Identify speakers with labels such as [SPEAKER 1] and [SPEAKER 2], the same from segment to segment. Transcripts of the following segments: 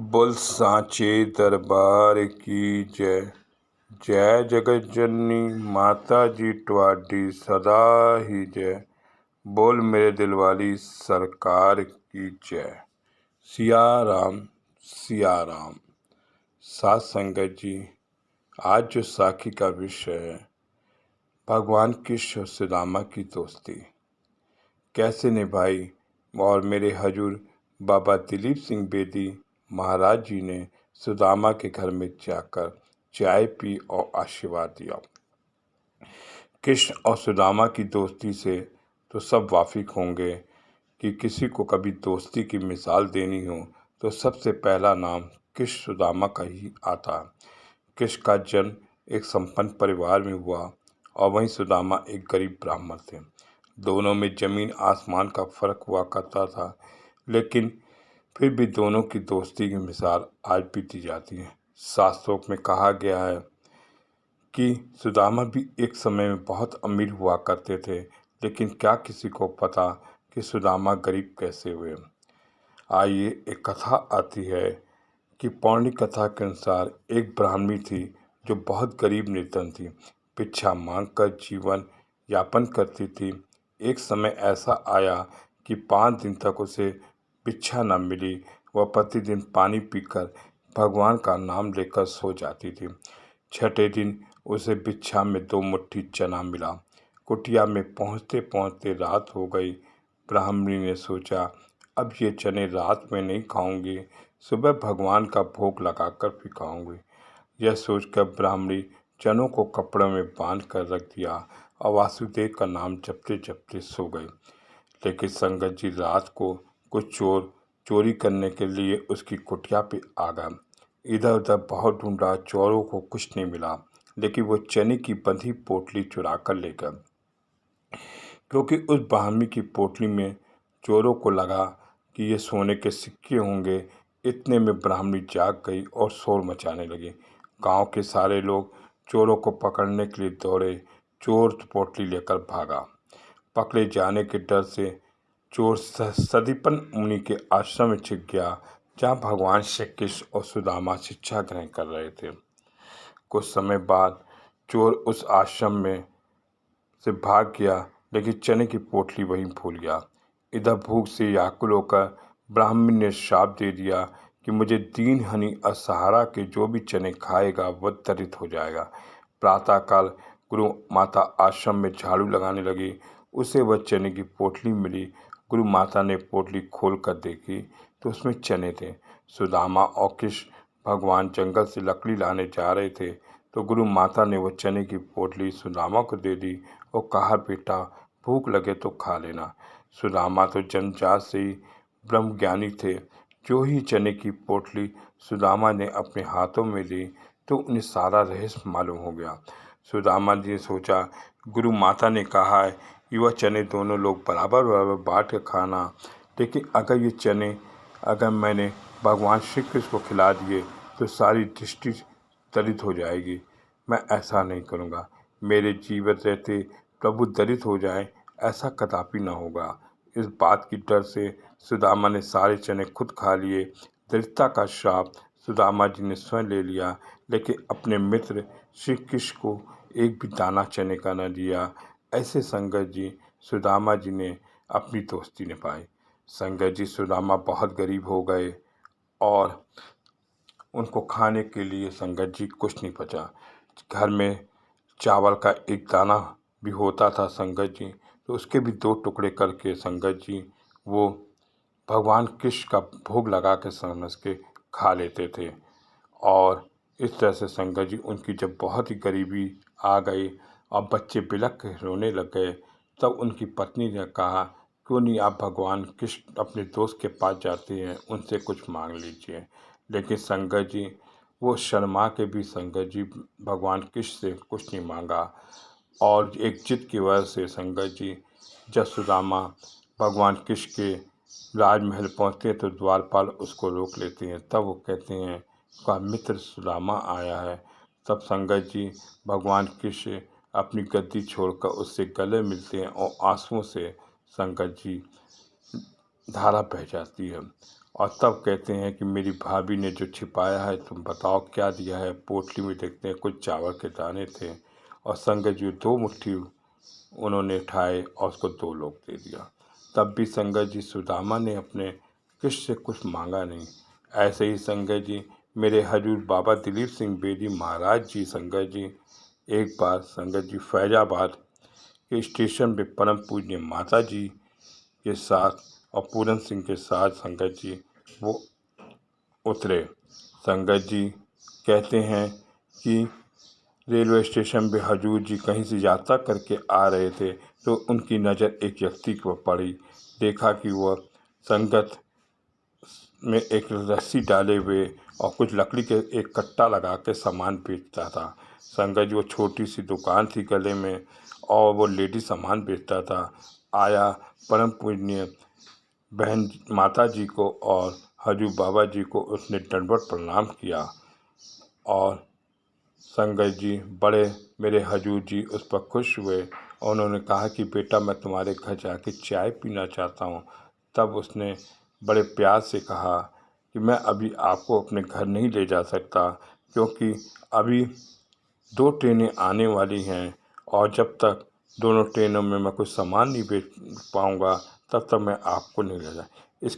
[SPEAKER 1] बोल सांचे दरबार की जय। जय जगत जननी माता जी ट्वाडी सदा ही जय। बोल मेरे दिल वाली सरकार की जय। सिया राम सिया राम। साथ संगत जी, आज जो साखी का विषय है, भगवान कृष्ण और सुदामा की दोस्ती कैसे निभाई, और मेरे हजूर बाबा दिलीप सिंह बेदी महाराज जी ने सुदामा के घर में जाकर चाय पी और आशीर्वाद दिया। कृष्ण और सुदामा की दोस्ती से तो सब वाकिफ होंगे कि किसी को कभी दोस्ती की मिसाल देनी हो तो सबसे पहला नाम कृष्ण सुदामा का ही आता। कृष्ण का जन्म एक संपन्न परिवार में हुआ और वहीं सुदामा एक गरीब ब्राह्मण थे। दोनों में जमीन आसमान का फर्क हुआ करता था, लेकिन फिर भी दोनों की दोस्ती की मिसाल आज भी दी जाती है। शास्त्रों में कहा गया है कि सुदामा भी एक समय में बहुत अमीर हुआ करते थे, लेकिन क्या किसी को पता कि सुदामा गरीब कैसे हुए। आइए, एक कथा आती है कि पौराणिक कथा के अनुसार एक ब्राह्मणी थी जो बहुत गरीब निर्धन थी, भिक्षा मांगकर जीवन यापन करती थी। एक समय ऐसा आया कि 5 दिन तक उसे भिक्षा न मिली। वह प्रतिदिन पानी पीकर भगवान का नाम लेकर सो जाती थी। छठे दिन उसे भिक्षा में 2 मुट्ठी चना मिला। कुटिया में पहुँचते पहुँचते रात हो गई। ब्राह्मणी ने सोचा, अब ये चने रात में नहीं खाऊंगी, सुबह भगवान का भोग लगाकर फिर खाऊंगी। यह सोचकर ब्राह्मणी चनों को कपड़ों में बांध कर रख दिया और वासुदेव का नाम जपते जपते सो गई। लेकिन संगत जी, रात को कुछ चोर चोरी करने के लिए उसकी कुटिया पे आ गए। इधर उधर बहुत ढूंढा, चोरों को कुछ नहीं मिला, लेकिन वो चने की बंधी पोटली चुरा कर ले गए। क्योंकि उस ब्राह्मणी की पोटली में चोरों को लगा कि ये सोने के सिक्के होंगे। इतने में ब्राह्मणी जाग गई और शोर मचाने लगी। गांव के सारे लोग चोरों को पकड़ने के लिए दौड़े। चोर पोटली लेकर भागा। पकड़े जाने के डर से चोर सदीपन मुनि के आश्रम में छिप गया, जहाँ भगवान श्री कृष्ण और सुदामा शिक्षा ग्रहण कर रहे थे। कुछ समय बाद चोर उस आश्रम में से भाग गया, लेकिन चने की पोटली वहीं भूल गया। इधर भूख से व्याकुल होकर ब्राह्मण ने श्राप दे दिया कि मुझे दीन हनी असहारा के जो भी चने खाएगा वह दरिद्र हो जाएगा। प्रातःकाल गुरु माता आश्रम में झाड़ू लगाने लगी। उसे वह चने की पोटली मिली। गुरु माता ने पोटली खोल कर देखी तो उसमें चने थे। सुदामा और कृष्ण भगवान जंगल से लकड़ी लाने जा रहे थे, तो गुरु माता ने वह चने की पोटली सुदामा को दे दी और कहा, बेटा भूख लगे तो खा लेना। सुदामा तो जन्मजात से ही ब्रह्मज्ञानी थे। जो ही चने की पोटली सुदामा ने अपने हाथों में ली तो उन्हें सारा रहस्य मालूम हो गया। सुदामा जी ने सोचा, गुरु माता ने कहा है कि वह चने दोनों लोग बराबर बराबर बांट कर खाना, लेकिन अगर ये चने मैंने भगवान श्री कृष्ण को खिला दिए तो सारी दृष्टि दलित हो जाएगी। मैं ऐसा नहीं करूँगा। मेरे जीवित रहते प्रभु दलित हो जाए, ऐसा कदापि न होगा। इस बात की डर से सुदामा ने सारे चने खुद खा लिए। दरिद्रता का श्राप सुदामा जी ने स्वयं ले लिया, लेकिन अपने मित्र श्री कृष्ण को एक भी दाना चने का न दिया। ऐसे संगत जी, सुदामा जी ने अपनी दोस्ती निभाई। संगत जी, सुदामा बहुत गरीब हो गए और उनको खाने के लिए संगत जी कुछ नहीं बचा। घर में चावल का एक दाना भी होता था संगत जी, तो उसके भी 2 टुकड़े करके संगत जी वो भगवान कृष्ण का भोग लगा के समझ के खा लेते थे। और इस तरह से संगत जी, उनकी जब बहुत ही गरीबी आ गई और बच्चे बिलख के रोने लग गए, तब उनकी पत्नी ने कहा, क्यों नहीं आप भगवान कृष्ण अपने दोस्त के पास जाते हैं, उनसे कुछ मांग लीजिए। लेकिन संगत जी वो शर्मा के भी संगत जी भगवान कृष्ण से कुछ नहीं मांगा। और एक जिद की वजह से संगत जी, जब सुदामा भगवान कृष्ण के राजमहल पहुँचते हैं तो द्वारपाल उसको रोक लेते हैं। तब वो कहते हैं का मित्र सुदामा आया है। तब संगत जी भगवान कृष्ण अपनी गद्दी छोड़कर उससे गले मिलते हैं और आंसुओं से संगत जी धारा बह जाती है। और तब कहते हैं कि मेरी भाभी ने जो छिपाया है तुम बताओ क्या दिया है। पोटली में देखते हैं कुछ चावल के दाने थे और संगत जी 2 मुट्ठी उन्होंने उठाए और उसको 2 लोग दे दिया। तब भी संगत जी सुदामा ने अपने कृष्ण से कुछ मांगा नहीं। ऐसे ही संगत जी मेरे हजूर बाबा दिलीप सिंह बेदी महाराज जी संगत जी एक बार संगत जी फैजाबाद के स्टेशन पे परम पूज्य माता जी के साथ और पूरन सिंह के साथ संगत जी वो उतरे। संगत जी कहते हैं कि रेलवे स्टेशन पे हजूर जी कहीं से यात्रा करके आ रहे थे तो उनकी नज़र एक व्यक्ति पर पड़ी। देखा कि वह संगत में एक रस्सी डाले हुए और कुछ लकड़ी के एक कट्टा लगा के सामान बेचता था। संगत जी वो छोटी सी दुकान थी गले में और वो लेडी सामान बेचता था। आया परम पूजनीय बहन माता जी को और हजूर बाबा जी को उसने दंडवत प्रणाम किया और संगत जी बड़े मेरे हजूर जी उस पर खुश हुए और उन्होंने कहा कि बेटा मैं तुम्हारे घर जाके चाय पीना चाहता हूँ। तब उसने बड़े प्यार से कहा कि मैं अभी आपको अपने घर नहीं ले जा सकता क्योंकि अभी 2 ट्रेनें आने वाली हैं और जब तक दोनों ट्रेनों में मैं कुछ सामान नहीं बेच पाऊँगा तब तक मैं आपको नहीं ले जा। इस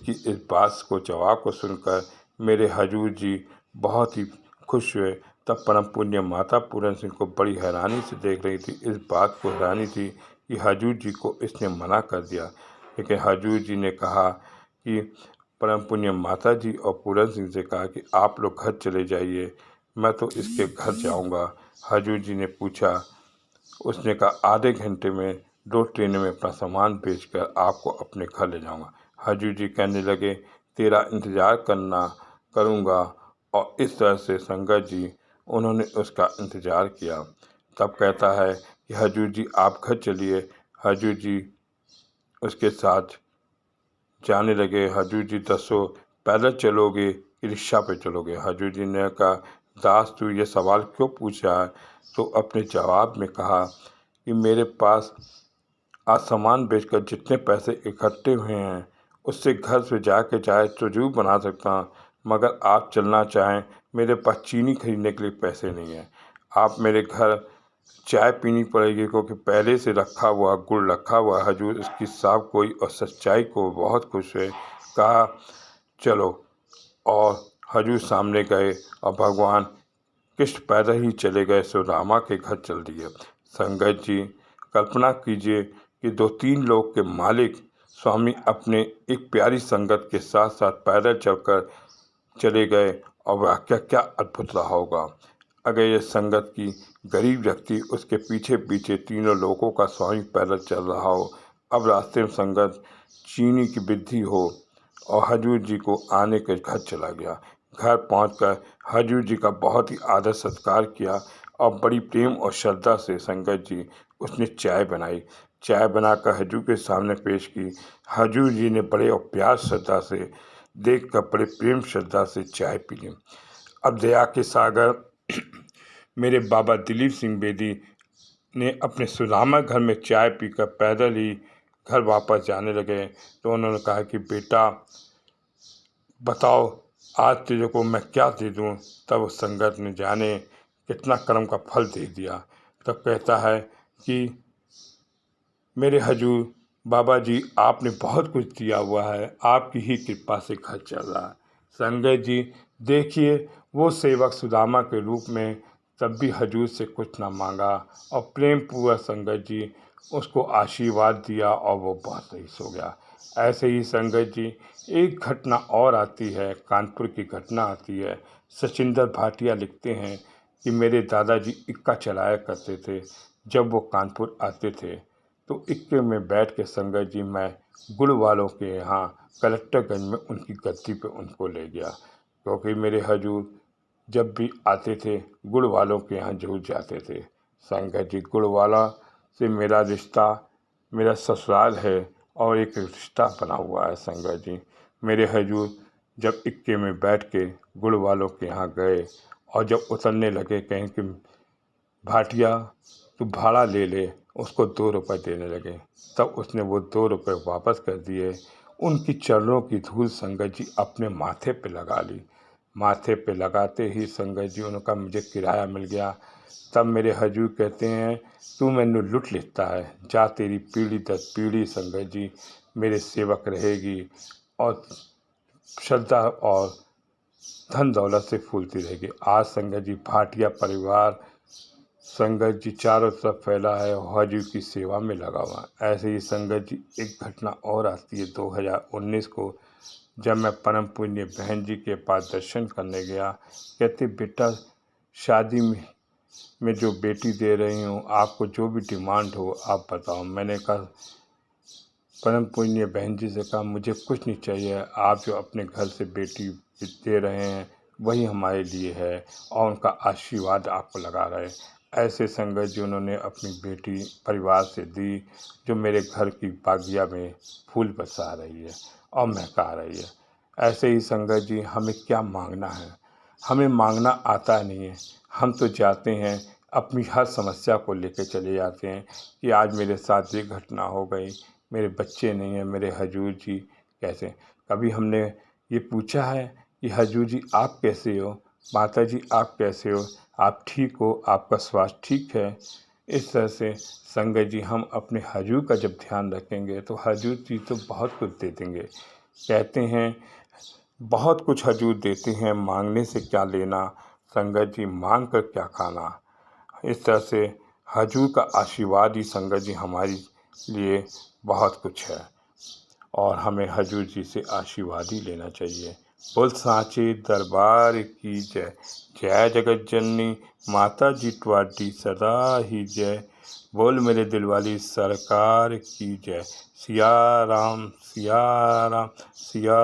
[SPEAKER 1] बात को जवाब को सुनकर मेरे हजूर जी बहुत ही खुश हुए। तब परम पुण्य माता पूरन सिंह को बड़ी हैरानी से देख रही थी। इस बात को हैरानी थी कि हजूर जी को इसने मना कर दिया, लेकिन हजूर जी ने कहा कि परम पुण्य माता जी और पूरन सिंह से कहा कि आप लोग घर चले जाइए, मैं तो इसके घर जाऊंगा। हजूर जी ने पूछा, उसने कहा आधे घंटे में 2 ट्रेनें में अपना सामान बेचकर आपको अपने घर ले जाऊंगा। हजूर जी कहने लगे तेरा इंतज़ार करूंगा और इस तरह से संगत जी उन्होंने उसका इंतज़ार किया। तब कहता है कि हजूर जी आप घर चलिए। हजूर जी उसके साथ जाने लगे। हजूर जी दसो पैदल चलोगे कि रिक्शा पे चलोगे। हजूर जी ने कहा दास तू ये सवाल क्यों पूछा है। तो अपने जवाब में कहा कि मेरे पास आज सामान बेचकर जितने पैसे इकट्ठे हुए हैं उससे घर से जाके चाहे तो जरूर बना सकता हूँ, मगर आप चलना चाहें मेरे पास चीनी खरीदने के लिए पैसे नहीं हैं। आप मेरे घर चाय पीनी पड़ेगी क्योंकि पहले से रखा हुआ गुड़ रखा हुआ। हजूर इसकी साफ कोई और सच्चाई को बहुत खुश हुए। कहा चलो, और हजूर सामने गए और भगवान कृष्ण पैदल ही चले गए सुदामा के घर चल दिए। संगत जी कल्पना कीजिए कि 2-3 लोग के मालिक स्वामी अपने एक प्यारी संगत के साथ साथ पैदल चलकर चले गए और वाकया क्या अद्भुत रहा होगा अगर ये संगत की गरीब व्यक्ति उसके पीछे पीछे तीनों लोगों का स्वामी पैदल चल रहा हो। अब रास्ते में संगत चीनी की वृद्धि हो और हजूर जी को आने के घर चला गया। घर पहुंचकर हजूर जी का बहुत ही आदर सत्कार किया और बड़ी प्रेम और श्रद्धा से संगत जी उसने चाय बनाई। चाय बनाकर हजूर के सामने पेश की। हजूर जी ने बड़े और प्यार श्रद्धा से देखकर बड़े प्रेम श्रद्धा से चाय पी ली। अब दया के सागर मेरे बाबा दिलीप सिंह बेदी ने अपने सुदामा घर में चाय पीकर पैदल ही घर वापस जाने लगे तो उन्होंने कहा कि बेटा बताओ आज तेरे को मैं क्या दे दूं। तब उस संगत ने जाने कितना कर्म का फल दे दिया। तब कहता है कि मेरे हजूर बाबा जी आपने बहुत कुछ दिया हुआ है, आपकी ही कृपा से घर चल रहा है। संगत जी देखिए वो सेवक सुदामा के रूप में तब भी हजूर से कुछ ना मांगा और प्रेम पूर्वक संगत जी उसको आशीर्वाद दिया और वो बहुत सही हो गया। ऐसे ही संगत जी एक घटना और आती है, कानपुर की घटना आती है। सचिंदर भाटिया लिखते हैं कि मेरे दादाजी इक्का चलाया करते थे। जब वो कानपुर आते थे तो इक्के में बैठ के संगत जी मैं गुड़ वालों के यहाँ कलेक्टरगंज में उनकी गद्दी पे उनको ले गया, क्योंकि मेरे हजूर जब भी आते थे गुड़ वालों के यहाँ जरूर जाते थे। संगत जी गुड़ वाला से मेरा रिश्ता मेरा ससुराल है और एक रिश्ता बना हुआ है। संगत जी मेरे हजूर जब इक्के में बैठ के गुड़ वालों के यहाँ गए और जब उतरने लगे कहीं कि भाटिया तू भाड़ा ले ले, उसको 2 रुपये देने लगे। तब उसने वो 2 रुपये वापस कर दिए। उनकी चरणों की धूल संगत जी अपने माथे पे लगा ली। माथे पे लगाते ही संगत जी उनका मुझे किराया मिल गया। तब मेरे हजूर कहते हैं, तू मैनू लुट लेता है, जा तेरी पीढ़ी दर पीढ़ी संगत जी मेरे सेवक रहेगी और श्रद्धा और धन दौलत से फूलती रहेगी। आज संगत जी भाटिया परिवार संगत जी चारों तरफ फैला है और हजूर की सेवा में लगा हुआ है। ऐसे ही संगत जी एक घटना और आती है 2019 को, जब मैं परम पुण्य बहन जी के पास दर्शन करने गया। कहते बेटा शादी में जो बेटी दे रही हूँ, आपको जो भी डिमांड हो आप बताओ। मैंने कहा परम पुण्य बहन जी से कहा मुझे कुछ नहीं चाहिए, आप जो अपने घर से बेटी दे रहे हैं वही हमारे लिए है और उनका आशीर्वाद आपको लगा रहे। ऐसे संगत जी उन्होंने अपनी बेटी परिवार से दी, जो मेरे घर की बागिया में फूल बरसा रही है और महका रही है। ऐसे ही संगत जी हमें क्या मांगना है, हमें मांगना आता नहीं है। हम तो जाते हैं अपनी हर समस्या को लेकर चले जाते हैं कि आज मेरे साथ ये घटना हो गई, मेरे बच्चे नहीं हैं, मेरे हजूर जी कैसे। कभी हमने ये पूछा है कि हजूर जी आप कैसे हो, माता जी आप कैसे हो, आप ठीक हो, आपका स्वास्थ्य ठीक है। इस तरह से संगत जी हम अपने हजूर का जब ध्यान रखेंगे तो हजूर जी तो बहुत कुछ दे देंगे। कहते हैं बहुत कुछ हजूर देते हैं, मांगने से क्या लेना, संगत जी मांग कर क्या खाना। इस तरह से हजूर का आशीर्वाद ही संगत जी हमारे लिए बहुत कुछ है और हमें हजूर जी से आशीर्वाद ही लेना चाहिए। बोल सांचे दरबार की जय। जय जगत जननी माता जी ट्वाडी सदा ही जय। बोल मेरे दिल वाली सरकार की जय। सिया राम सिया राम सिया